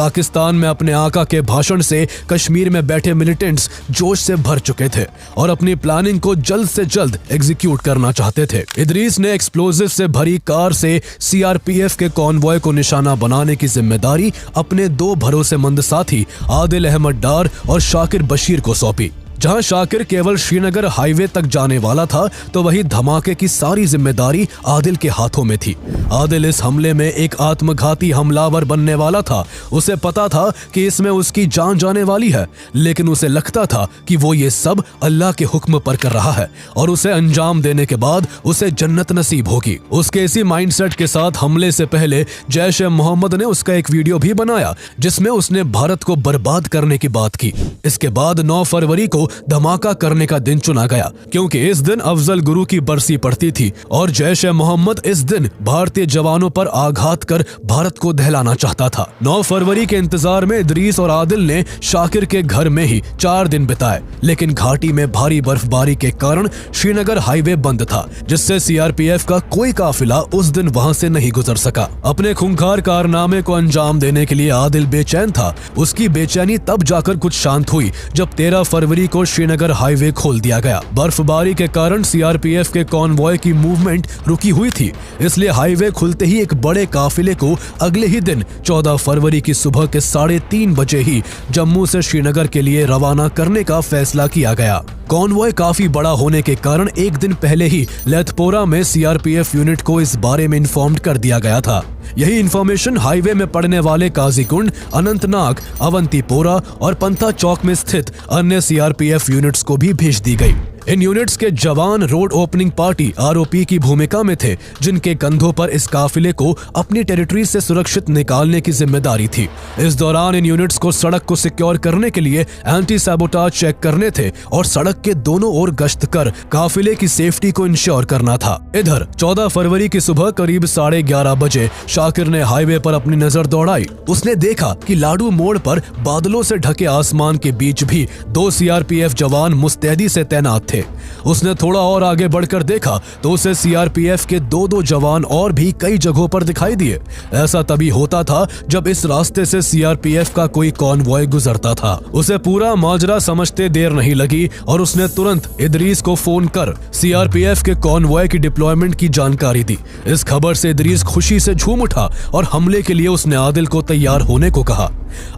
पाकिस्तान में अपने आका के भाषण से कश्मीर में बैठे मिलिटेंट्स जोश से भर चुके थे और अपनी प्लानिंग को जल्द से जल्द एग्जीक्यूट करना चाहते थे। इदरीस ने एक्सप्लोजिव से भरी कार से सीआरपीएफ के कॉन्वॉय को निशाना बनाने की जिम्मेदारी अपने दो भरोसेमंद साथी आदिल अहमद डार और शाकिर बशीर को सौंपी। जहां शाकिर केवल श्रीनगर हाईवे तक जाने वाला था तो वही धमाके की सारी जिम्मेदारी आदिल के हाथों में थी। आदिल इस हमले में एक आत्मघाती हमलावर बनने वाला था। उसे पता था कि इसमें उसकी जान जाने वाली है, लेकिन उसे लगता था कि वो ये सब अल्लाह के हुक्म पर कर रहा है और उसे अंजाम देने के बाद उसे जन्नत नसीब होगी। उसके इसी माइंडसेट के साथ हमले से पहले जैश ए मोहम्मद ने उसका एक वीडियो भी बनाया जिसमें उसने भारत को बर्बाद करने की बात की। इसके बाद 9 फरवरी को धमाका करने का दिन चुना गया क्योंकि इस दिन अफजल गुरु की बरसी पड़ती थी और जैश ए मोहम्मद इस दिन भारतीय जवानों पर आघात कर भारत को दहलाना चाहता था। 9 फरवरी के इंतजार में इदरीस और आदिल ने शाकिर के घर में ही 4 दिन बिताए, लेकिन घाटी में भारी बर्फबारी के कारण श्रीनगर हाईवे बंद था, जिससे सीआरपीएफ का कोई काफिला उस दिन वहां से नहीं गुजर सका। अपने खूंखार कारनामे को अंजाम देने के लिए आदिल बेचैन था। उसकी बेचैनी तब जाकर कुछ शांत हुई जब 13 फरवरी को श्रीनगर हाईवे खोल दिया गया। बर्फबारी के कारण सीआरपीएफ के कॉन्वॉय की मूवमेंट रुकी हुई थी, इसलिए हाईवे खुलते ही एक बड़े काफिले को अगले ही दिन 14 फरवरी की सुबह के 3:30 बजे ही जम्मू से श्रीनगर के लिए रवाना करने का फैसला किया गया। कॉन्वॉय काफी बड़ा होने के कारण एक दिन पहले ही लेथपोरा में सीआरपीएफ यूनिट को इस बारे में इन्फॉर्म कर दिया गया था। यही इन्फॉर्मेशन हाईवे में पड़ने वाले काजीकुंड, अनंतनाग, अवंतीपोरा और पंथा चौक में स्थित अन्य सीआरपीएफ यूनिट्स को भी भेज दी गई। इन यूनिट्स के जवान रोड ओपनिंग पार्टी आरओपी की भूमिका में थे, जिनके कंधों पर इस काफिले को अपनी टेरिटरी से सुरक्षित निकालने की जिम्मेदारी थी। इस दौरान इन यूनिट्स को सड़क को सिक्योर करने के लिए एंटी सैबोटाज चेक करने थे और सड़क के दोनों ओर गश्त कर काफिले की सेफ्टी को इंश्योर करना था। इधर 14 फरवरी की सुबह करीब 11:30 बजे शाकिर ने हाईवे पर अपनी नजर दौड़ाई। उसने देखा कि लाडू मोड़ पर बादलों से ढके आसमान के बीच भी 2 सीआरपीएफ जवान मुस्तैदी से तैनात थे। उसने थोड़ा और आगे बढ़कर देखा तो उसे सीआरपीएफ के 2 जवान और भी कई जगहों पर दिखाई दिए। ऐसा तभी होता था जब इस रास्ते से सीआरपीएफ का कोई कॉन्वॉय गुजरता था। उसे पूरा माजरा समझते देर नहीं लगी और उसने तुरंत इदरीस को फोन कर सीआरपीएफ के कॉन्वॉय की डिप्लॉयमेंट की जानकारी दी। इस खबर से इदरीस खुशी से झूम उठा और हमले के लिए उसने आदिल को तैयार होने को कहा।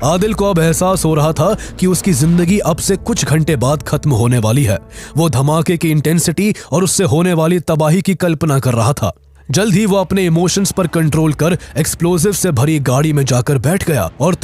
आदिल को अब एहसास हो रहा था कि उसकी जिंदगी अब से कुछ घंटे बाद खत्म होने वाली है। वो धमाके की इंटेंसिटी और उससे होने वाली तबाही की कल्पना कर रहा था। जल्द ही वो अपने इमोशंस पर कंट्रोल कर एक्सप्लोजिव से भरी गाड़ी में जाकर बैठ गया और